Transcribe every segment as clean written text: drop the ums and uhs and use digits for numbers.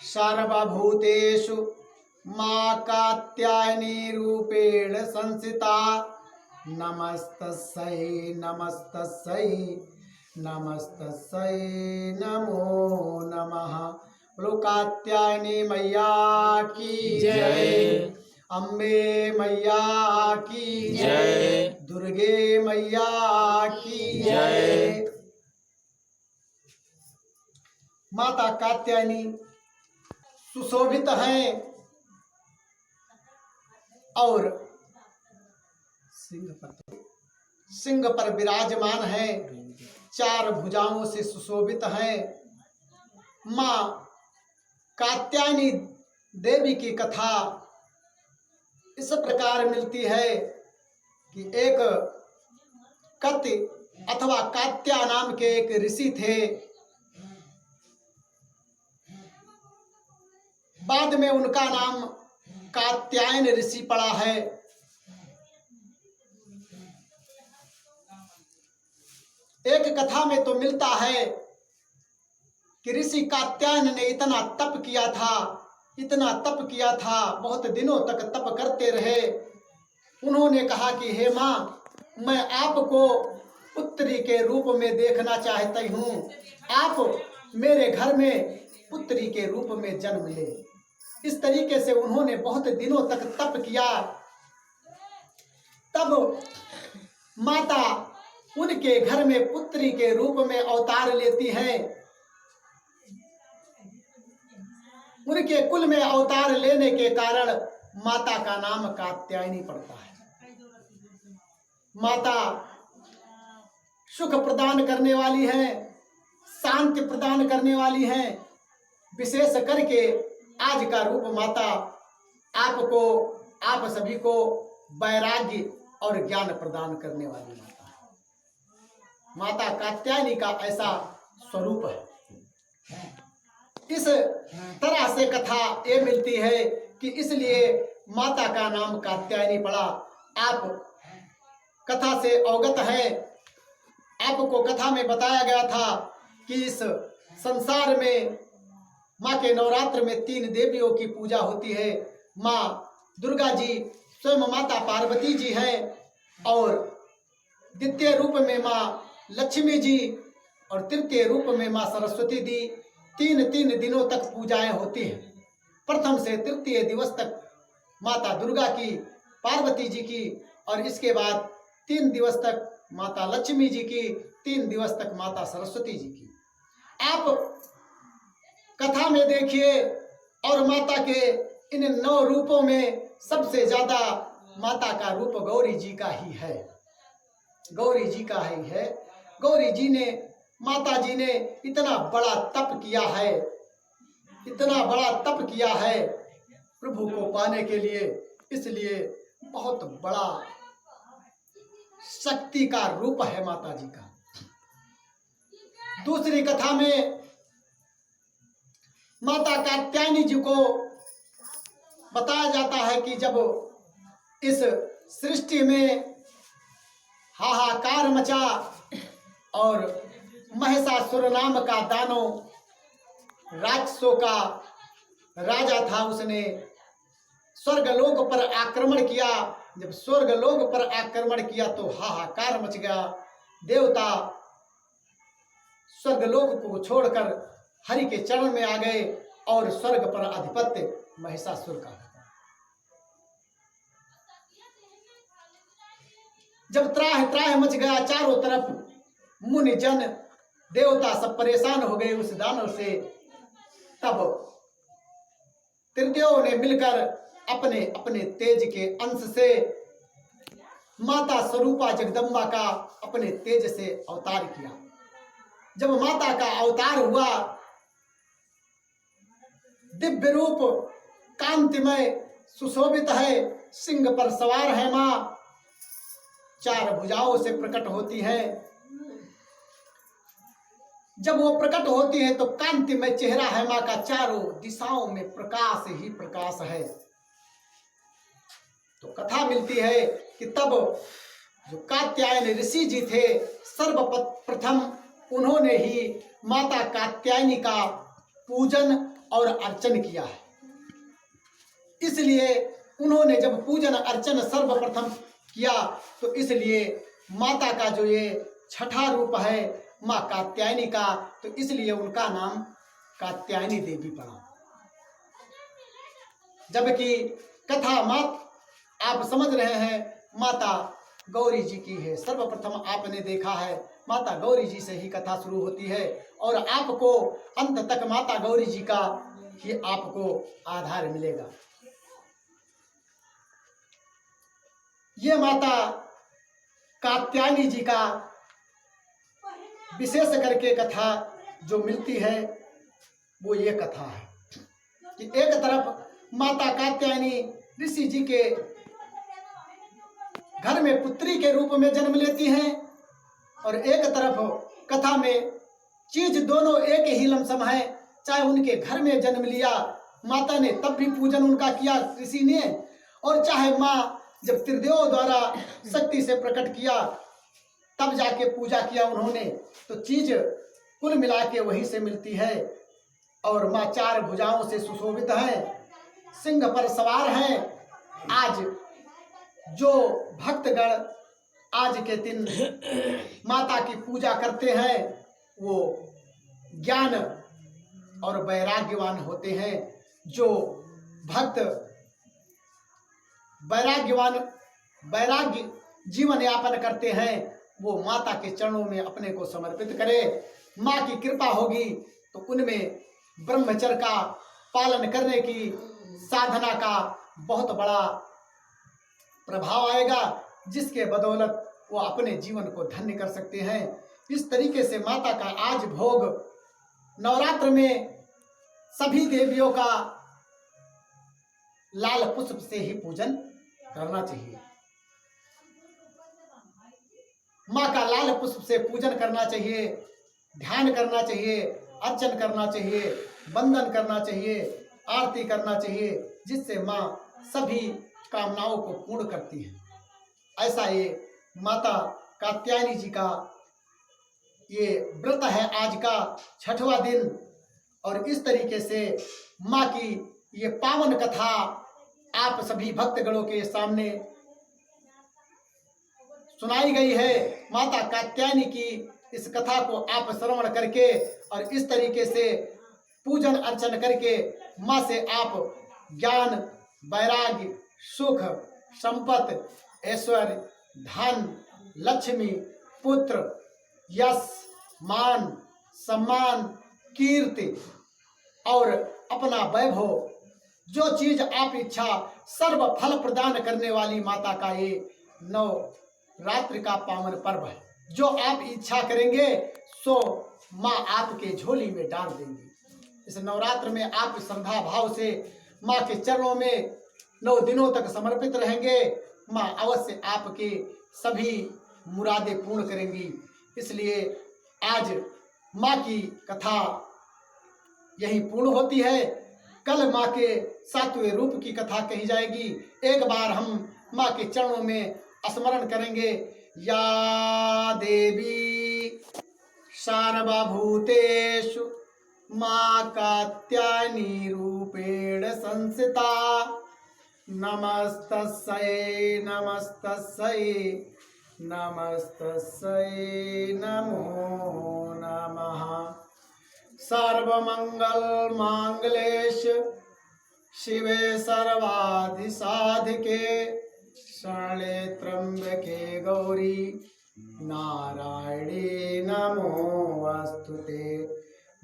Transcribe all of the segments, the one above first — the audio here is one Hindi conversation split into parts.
सर्वभूतेषु मां कात्यायनी रूपेण संस्थिता। नमस्तस्यै नमस्तस्यै नमस्तस्यै नमो नमः। बोलो कात्यायनी मैया की जय, अम्बे मैया की जय, दुर्गे मैया की जय। माता कात्यायनी सुशोभित हैं और सिंह पर विराजमान है, चार भुजाओं से सुशोभित हैं। माँ कात्यायनी देवी की कथा इस प्रकार मिलती है कि एक कत्य अथवा कात्या नाम के एक ऋषि थे। बाद में उनका नाम कात्यायन ऋषि पड़ा है। एक कथा में तो मिलता है कि ऋषि कात्यायन ने इतना तप किया था, इतना तप किया था, बहुत दिनों तक तप करते रहे। उन्होंने कहा कि हे माँ, मैं आपको पुत्री के रूप में देखना चाहती हूँ, आप मेरे घर में पुत्री के रूप में जन्म ले। इस तरीके से उन्होंने बहुत दिनों तक तप किया। तब माता उनके घर में पुत्री के रूप में अवतार लेती हैं। उनके कुल में अवतार लेने के कारण माता का नाम कात्यायनी पड़ता है। माता सुख प्रदान करने वाली हैं, शांति प्रदान करने वाली हैं। विशेष करके आज का रूप माता आपको, आप सभी को वैराग्य और ज्ञान प्रदान करने वाली माता है। माता कात्यायनी का ऐसा स्वरूप है। इस तरह से कथा ये मिलती है कि इसलिए माता का नाम कात्यायनी पड़ा। आप कथा से अवगत हैं। आपको कथा में बताया गया था कि इस संसार में माँ के नवरात्र में 3 देवियों की पूजा होती है। माँ दुर्गा जी स्वयं माता पार्वती जी हैं और द्वितीय रूप में माँ लक्ष्मी जी और तृतीय रूप में माँ सरस्वती दी। 3 दिनों तक पूजाएं होती हैं। प्रथम से तृतीय दिवस तक माता दुर्गा की, पार्वती जी की, और इसके बाद 3 दिवस तक माता लक्ष्मी जी की, 3 दिवस तक माता सरस्वती जी की। आप कथा में देखिए, और माता के इन 9 रूपों में सबसे ज्यादा माता का रूप गौरी जी का ही है। गौरी जी का ही है। गौरी जी ने, माता जी ने इतना बड़ा तप किया है, इतना बड़ा तप किया है प्रभु को पाने के लिए। इसलिए बहुत बड़ा शक्ति का रूप है माता जी का। दूसरी कथा में माता कात्यायनी जी को बताया जाता है कि जब इस सृष्टि में हाहाकार मचा और महिषासुर नाम का दानव राक्षसों का राजा था, उसने स्वर्गलोक पर आक्रमण किया। जब स्वर्गलोक पर आक्रमण किया तो हाहाकार मच गया। देवता स्वर्गलोक को छोड़कर हरि के चरण में आ गए और स्वर्ग पर आधिपत्य महिषासुर का। जब त्राह त्राह मच गया चारों तरफ, मुनि जन देवता सब परेशान हो गए उस दानव से। तब त्रिदेव ने मिलकर अपने अपने तेज के अंश से माता स्वरूपा जगदम्बा का अपने तेज से अवतार किया। जब माता का अवतार हुआ, दिव्य रूप कांतिमय सुशोभित है, सिंह पर सवार है माँ, 4 भुजाओं से प्रकट होती है। जब वो प्रकट होती है तो कांतिमय चेहरा है माँ का, चारों दिशाओं में प्रकाश ही प्रकाश है। तो कथा मिलती है कि तब जो कात्यायन ऋषि जी थे, सर्वप्रथम उन्होंने ही माता कात्यायनी का पूजन और अर्चन किया है। इसलिए उन्होंने जब पूजन अर्चन सर्वप्रथम किया तो इसलिए माता का जो ये छठा रूप है माँ कात्यायनी का, तो इसलिए उनका नाम कात्यायनी देवी पड़ा। जबकि कथा मात आप समझ रहे हैं माता गौरी जी की है। सर्वप्रथम आपने देखा है माता गौरी जी से ही कथा शुरू होती है और आपको अंत तक माता गौरी जी का ही आपको आधार मिलेगा। ये माता कात्यायनी जी का विशेष करके कथा जो मिलती है वो ये कथा है कि एक तरफ माता कात्यायनी ऋषि जी के घर में पुत्री के रूप में जन्म लेती हैं और एक तरफ कथा में चीज दोनों एक ही लमसम है। चाहे उनके घर में जन्म लिया माता ने तब भी पूजन उनका किया ऋषि ने, और चाहे माँ जब त्रिदेव द्वारा शक्ति से प्रकट किया तब जाके पूजा किया उन्होंने, तो चीज कुल मिला के वहीं से मिलती है। और माँ चार भुजाओं से सुशोभित है, सिंह पर सवार है। आज जो भक्तगण आज के दिन माता की पूजा करते हैं वो ज्ञान और वैराग्यवान होते हैं। जो भक्त वैराग्य जीवन यापन करते हैं वो माता के चरणों में अपने को समर्पित करे। माँ की कृपा होगी तो उनमें ब्रह्मचर्य का पालन करने की साधना का बहुत बड़ा प्रभाव आएगा, जिसके बदौलत वो अपने जीवन को धन्य कर सकते हैं। इस तरीके से माता का आज भोग नवरात्र में सभी देवियों का लाल पुष्प से ही पूजन करना चाहिए। माँ का लाल पुष्प से पूजन करना चाहिए, ध्यान करना चाहिए, अर्चन करना चाहिए, वंदन करना चाहिए, आरती करना चाहिए, जिससे माँ सभी कामनाओं को पूर्ण करती है। ऐसा ये माता कात्यायनी जी का ये व्रत है आज का छठवां दिन। और इस तरीके से माँ की ये पावन कथा आप सभी भक्तगणों के सामने सुनाई गई है। माता कात्यायनी की इस कथा को आप श्रवण करके और इस तरीके से पूजन अर्चन करके माँ से आप ज्ञान, वैराग्य, सुख, संपत्ति, ऐश्वर्य, धन, लक्ष्मी, पुत्र, यश, मान, सम्मान, कीर्ति और अपना वैभव, जो चीज आप इच्छा सर्व फल प्रदान करने वाली माता का ये नवरात्रि का पावन पर्व है। जो आप इच्छा करेंगे सो माँ आपके झोली में डाल देंगी। इस नवरात्र में आप श्रद्धा भाव से माँ के चरणों में 9 दिनों तक समर्पित रहेंगे, माँ अवश्य आपके सभी मुरादें पूर्ण करेंगी। इसलिए आज माँ की कथा यही पूर्ण होती है। कल माँ के 7वें रूप की कथा कही जाएगी। एक बार हम माँ के चरणों में स्मरण करेंगे। या देवी सर्वभूतेषु माँ कात्यायनी रूपेण संस्थिता, नमस्तस्यै नमस्तस्यै नमस्तस्यै नमो नमः। सर्वमंगल मांगलेश शिवे सर्वाधिसाधिके, शरणे त्र्यंबके गौरी नारायणे नमोस्तुते,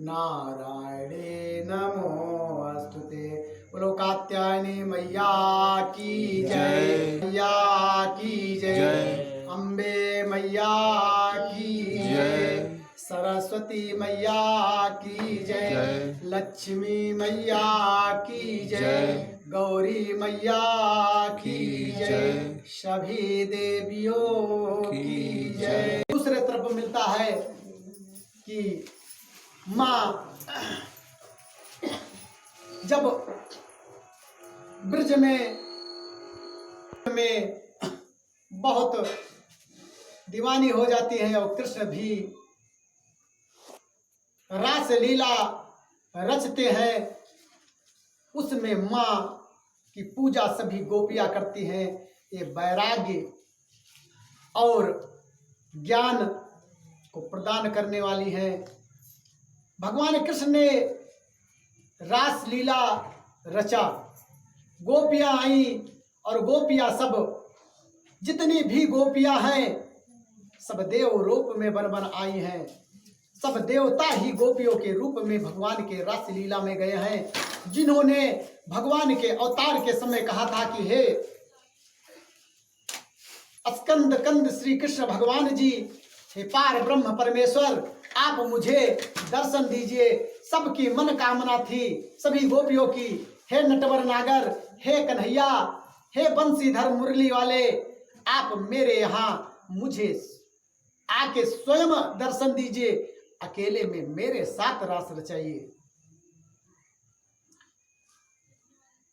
नारायणे नमोस्तुते। बोलो कात्यायनी मैया की जय, मैया की जय, अम्बे मैया की जय, सरस्वती मैया की जय, लक्ष्मी मैया की जय, गौरी मैया की जय, सभी देवियों की जय। दूसरे तरफ मिलता है कि माँ जब ब्रज में बहुत दीवानी हो जाती है और कृष्ण भी रास लीला रचते हैं, उसमें माँ की पूजा सभी गोपियां करती हैं। ये वैराग्य और ज्ञान को प्रदान करने वाली है। भगवान कृष्ण ने रास लीला रचा, गोपियां आई और गोपियां सब जितनी भी गोपियां हैं सब देव रूप में बन बन आई हैं। सब देवता ही गोपियों के रूप में भगवान के रास लीला में गए हैं, जिन्होंने भगवान के अवतार के समय कहा था कि हे स्कंद कंद श्री कृष्ण भगवान जी, हे पार ब्रह्म परमेश्वर, आप मुझे दर्शन दीजिए। सबकी मन कामना थी, सभी गोपियों की, हे नटवर नागर, हे कन्हैया, हे बंसीधर मुरली वाले, आप मेरे यहाँ मुझे आके स्वयं दर्शन दीजिए, अकेले में मेरे साथ रास रचाइए।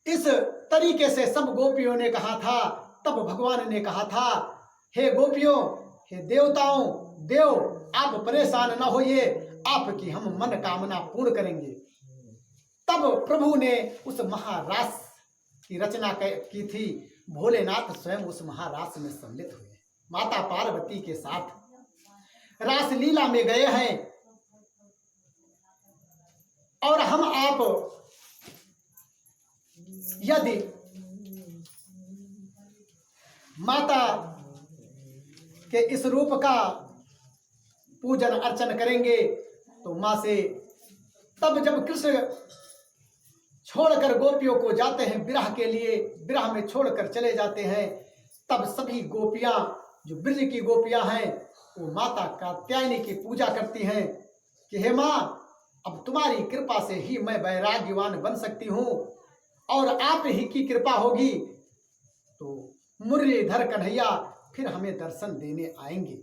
इस तरीके से सब गोपियों ने कहा था। तब भगवान ने कहा था, हे गोपियों, हे देवताओं, देव आप परेशान न होइए, आपकी हम मन कामना पूर्ण करेंगे। तब प्रभु ने उस महारास की रचना की थी। भोलेनाथ स्वयं उस महारास में सम्मिलित हुए, माता पार्वती के साथ रास लीला में गए हैं। और हम आप यदि माता के इस रूप का पूजन अर्चन करेंगे तो मां से, तब जब कृष्ण छोड़कर गोपियों को जाते हैं विरह के लिए, विरह में छोड़कर चले जाते हैं, तब सभी गोपियां जो ब्रज की गोपियां हैं वो माता कात्यायनी की पूजा करती हैं कि हे मां, अब तुम्हारी कृपा से ही मैं वैराग्यवान बन सकती हूँ और आप ही की कृपा होगी तो मुरलीधर कन्हैया फिर हमें दर्शन देने आएंगे।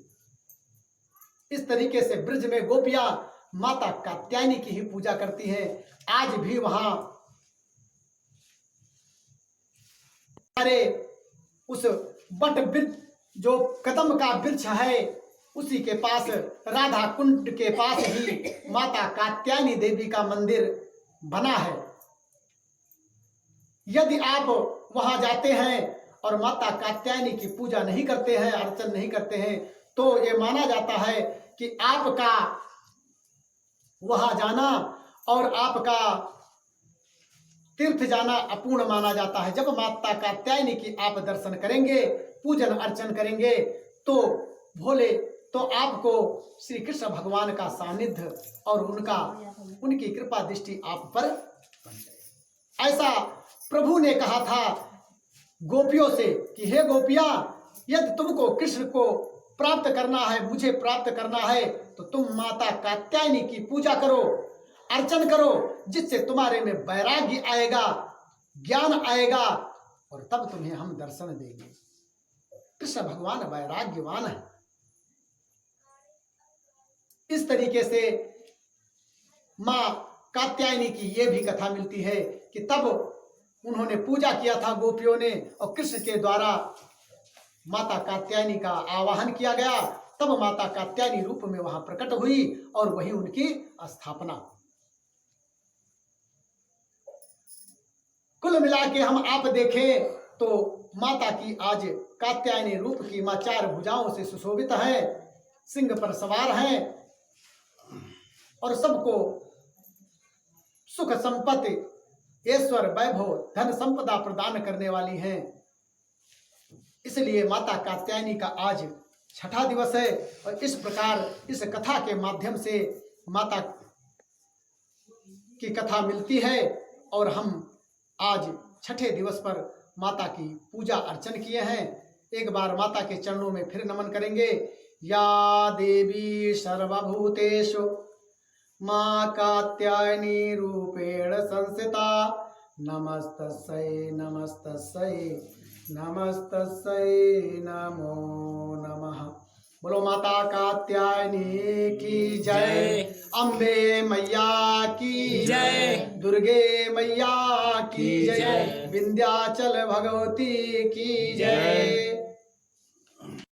इस तरीके से ब्रज में गोपियां माता कात्यायनी की ही पूजा करती हैं। आज भी वहां अरे उस बट वृक्ष जो कदम का वृक्ष है उसी के पास, राधा कुंड के पास ही माता कात्यायनी देवी का मंदिर बना है। यदि आप वहां जाते हैं और माता कात्यायनी की पूजा नहीं करते हैं, अर्चन नहीं करते हैं, तो ये माना जाता है कि आपका वहां जाना और आपका तीर्थ जाना अपूर्ण माना जाता है। जब माता कात्यायनी की आप दर्शन करेंगे, पूजन अर्चन करेंगे तो भोले तो आपको श्री कृष्ण भगवान का सानिध्य और उनकी कृपा दृष्टि आप पर बन जाए। ऐसा प्रभु ने कहा था गोपियों से कि हे गोपियां, यदि तुमको कृष्ण को प्राप्त करना है, मुझे प्राप्त करना है, तो तुम माता कात्यायनी की पूजा करो, अर्चन करो, जिससे तुम्हारे में वैराग्य आएगा, ज्ञान आएगा और तब तुम्हें हम दर्शन देंगे। कृष्ण भगवान वैराग्यवान है। इस तरीके से मां कात्यायनी की ये भी कथा मिलती है कि तब उन्होंने पूजा किया था गोपियों ने और कृष्ण के द्वारा माता कात्यायनी का आवाहन किया गया। तब माता कात्यायनी रूप में वहां प्रकट हुई और वही उनकी स्थापना। कुल मिला के हम आप देखें तो माता की आज कात्यायनी रूप की मां 4 भुजाओं से सुशोभित है, सिंह पर सवार हैं और सबको सुख संपत्ति, ऐश्वर्य, वैभव, धन संपदा प्रदान करने वाली हैं। इसलिए माता कात्यायनी का आज 6ठा दिवस है और इस प्रकार इस कथा के माध्यम से माता की कथा मिलती है और हम आज 6ठे दिवस पर माता की पूजा अर्चन किए हैं। एक बार माता के चरणों में फिर नमन करेंगे। या देवी सर्वभूतेषु मां कात्यायनी रूपेण संस्थिता, नमस्तस्यै नमस्तस्यै नमस्तस्यै नमो नमः। बोलो माता कात्यायनी की जय, अम्बे मैया की जय, दुर्गे मैया की जय, विंध्याचल भगवती की जय।